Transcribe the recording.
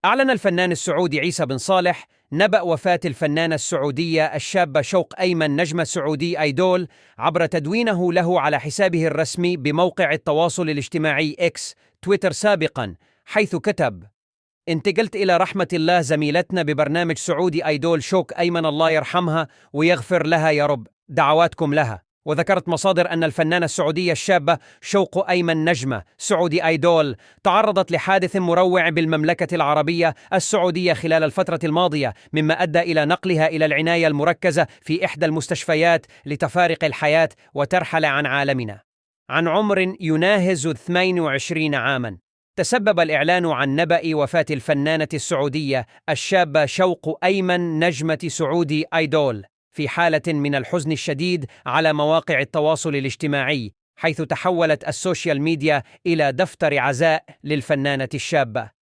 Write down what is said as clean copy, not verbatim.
أعلن الفنان السعودي عيسى بن صالح نبأ وفاة الفنانة السعودية الشابة شوق أيمن نجمة سعودي أيدول عبر تدوينه له على حسابه الرسمي بموقع التواصل الاجتماعي إكس تويتر سابقاً، حيث كتب: انتقلت إلى رحمة الله زميلتنا ببرنامج سعودي أيدول شوق أيمن، الله يرحمها ويغفر لها يا رب، دعواتكم لها. وذكرت مصادر أن الفنانة السعودية الشابة شوق أيمن نجمة سعودي أيدول تعرضت لحادث مروع بالمملكة العربية السعودية خلال الفترة الماضية، مما أدى إلى نقلها إلى العناية المركزة في إحدى المستشفيات لتفارق الحياة وترحل عن عالمنا عن عمر يناهز 22 عاماً. تسبب الإعلان عن نبأ وفاة الفنانة السعودية الشابة شوق أيمن نجمة سعودي أيدول في حالة من الحزن الشديد على مواقع التواصل الاجتماعي، حيث تحولت السوشيال ميديا إلى دفتر عزاء للفنانة الشابة.